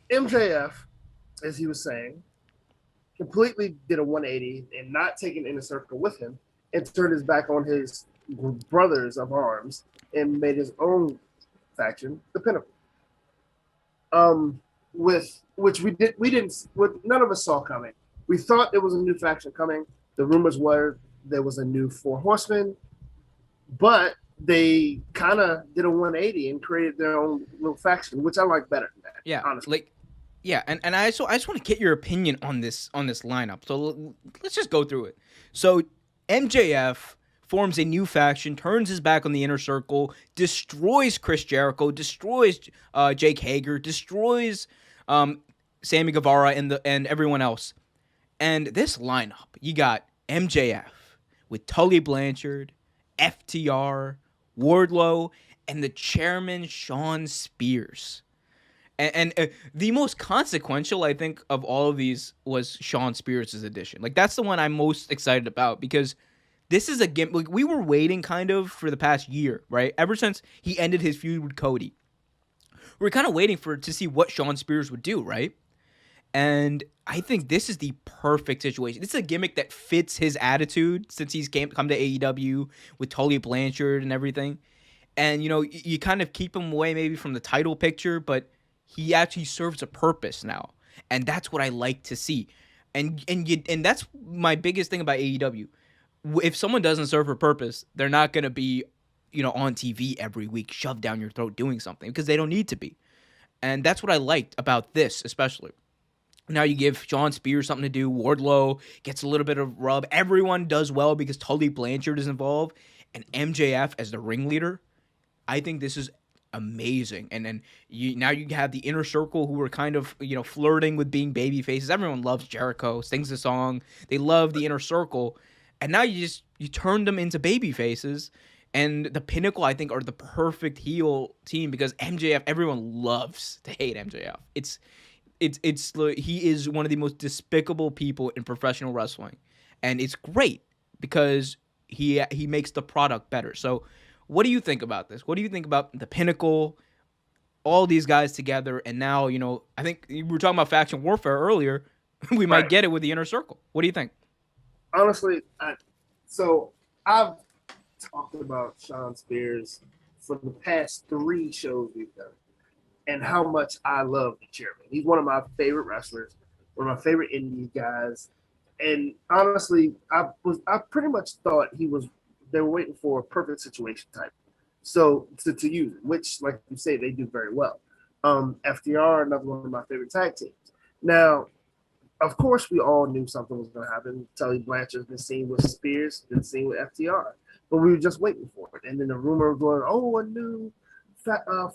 MJF, as he was saying, completely did a 180 and not taking Inner Circle with him and turned his back on his brothers of arms and made his own faction, the Pinnacle. With which we didn't none of us saw coming. We thought there was a new faction coming. The rumors were there was a new Four Horsemen, but they kind of did a 180 and created their own little faction, which I like better than that, Yeah, honestly. like yeah, and I just want to get your opinion on this lineup. So let's just go through it. So MJF forms a new faction, turns his back on the Inner Circle, destroys Chris Jericho, destroys Jake Hager, destroys Sammy Guevara and everyone else. And this lineup, you got MJF with Tully Blanchard, FTR, Wardlow, and the chairman Sean Spears. And the most consequential, I think, of all of these was Sean Spears' addition. Like, that's the one I'm most excited about because this is a game. Like, we were waiting kind of for the past year, right? Ever since he ended his feud with Cody, we were kind of waiting to see what Sean Spears would do, right? And I think this is the perfect situation. This is a gimmick that fits his attitude since he's come to AEW with Tully Blanchard and everything. And, you kind of keep him away maybe from the title picture, but he actually serves a purpose now. And that's what I like to see. And that's my biggest thing about AEW. If someone doesn't serve a purpose, they're not going to be, on TV every week, shoved down your throat doing something because they don't need to be. And that's what I liked about this, especially. Now you give Sean Spears something to do. Wardlow gets a little bit of rub. Everyone does well because Tully Blanchard is involved. And MJF as the ringleader. I think this is amazing. And then now you have the Inner Circle who are kind of, flirting with being baby faces. Everyone loves Jericho, sings the song. They love the Inner Circle. And now you turn them into baby faces. And the Pinnacle, I think, are the perfect heel team because MJF, everyone loves to hate MJF. He is one of the most despicable people in professional wrestling. And it's great because he makes the product better. So what do you think about this? What do you think about the Pinnacle, all these guys together, and now, I think we were talking about faction warfare earlier. We might Right. get it with the Inner Circle. What do you think? Honestly, so I've talked about Sean Spears for the past 3 shows we've done and how much I love the chairman. He's one of my favorite wrestlers, one of my favorite indie guys. And honestly, I pretty much thought they were waiting for a perfect situation type. So to use it, which like you say, they do very well. FDR, another one of my favorite tag teams. Now, of course, we all knew something was going to happen. Tully Blanchard's been seen with Spears, been seen with FTR, but we were just waiting for it. And then the rumor was going, oh, a new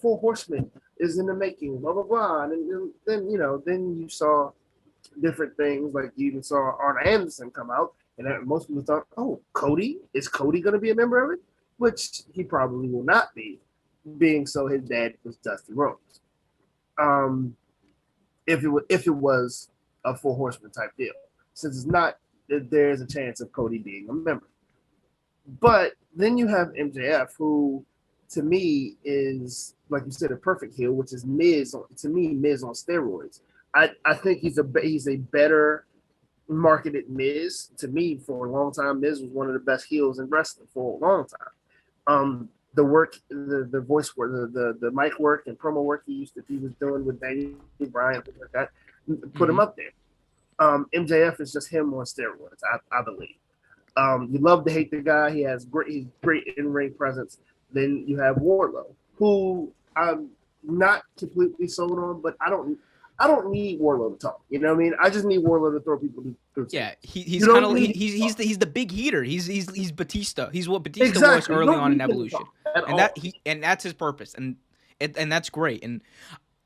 Four Horsemen is in the making, blah blah blah. And then you saw different things, like you even saw Arn Anderson come out, and most people thought, oh, Cody, is Cody going to be a member of it? Which he probably will not be, being so his dad was Dusty Rhodes. Um, if it was a Four Horseman type deal, since it's not, there's a chance of Cody being a member. But then you have MJF, who to me is, like you said, a perfect heel, which is Miz. To me, Miz on steroids. I think he's a better marketed Miz. To me, for a long time, Miz was one of the best heels in wrestling for a long time. The work, the voice work, the mic work and promo work he was doing with Daniel Bryan, things like that, put him Mm-hmm. up there. MJF is just him on steroids, I believe. You love to hate the guy. He's great in ring presence. Then you have Wardlow, who I'm not completely sold on, but I don't need Wardlow to talk. You know what I mean? I just need Wardlow to throw people through Yeah, tables. he's You kind don't of need he's the big heater. He's Batista. He's what Batista was exactly. You early don't on in need him to Evolution, talk at and all. that's his purpose, and that's great. And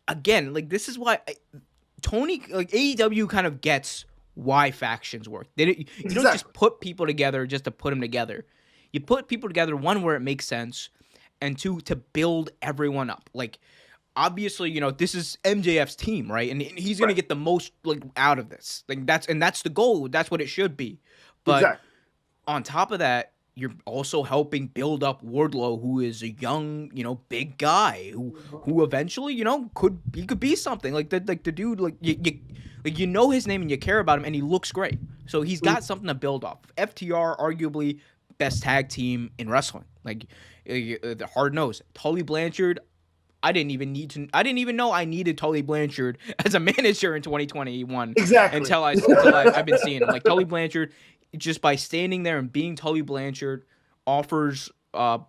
again, like this is why Tony, like AEW, kind of gets why factions work. You don't just Exactly. put people together just to put them together. You put people together, one, where it makes sense, and two, to build everyone up. Like obviously, this is MJF's team, right? And he's gonna Right. get the most like out of this. Like that's the goal. That's what it should be. But Exactly. on top of that, you're also helping build up Wardlow, who is a young, big guy who eventually, could be something. Like the dude, like you know his name and you care about him, and he looks great. So he's got something to build off. FTR, arguably best tag team in wrestling. Like the hard nose. Tully Blanchard. I didn't even know I needed Tully Blanchard as a manager in 2021. Exactly. Until I've been seeing him. Like Tully Blanchard, just by standing there and being Tully Blanchard, offers a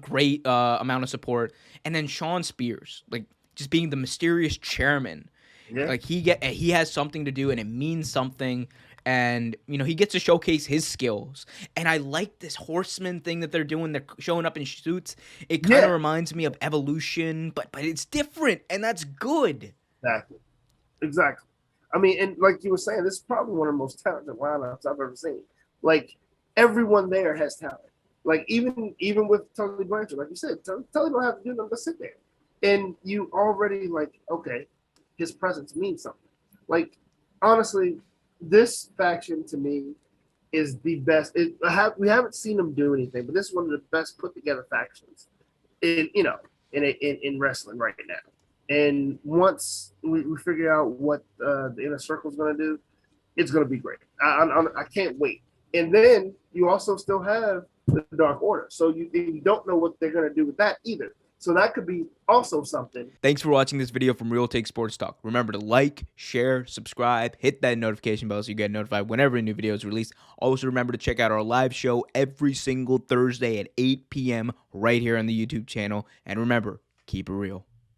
great amount of support. And then Sean Spears, like just being the mysterious chairman. Yeah. Like he has something to do and it means something. And, he gets to showcase his skills. And I like this horseman thing that they're doing. They're showing up in suits. It kind of reminds me of Evolution, but it's different, and that's good. Exactly. I mean, and like you were saying, this is probably one of the most talented lineups I've ever seen. Like, everyone there has talent. Like, even with Tully Blanchard, like you said, Tully don't have to do nothing but sit there. And you already, like, okay, his presence means something. Like, honestly, this faction to me is the best. We haven't seen them do anything, but this is one of the best put together factions in wrestling right now. And once we figure out what the Inner Circle is going to do, it's going to be great. I can't wait. And then you also still have the Dark Order, so you don't know what they're going to do with that either. So that could be also something. Thanks for watching this video from Real Take Sports Talk. Remember to like, share, subscribe, hit that notification bell so you get notified whenever a new video is released. Also remember to check out our live show every single Thursday at 8 p.m. right here on the YouTube channel. And remember, keep it real.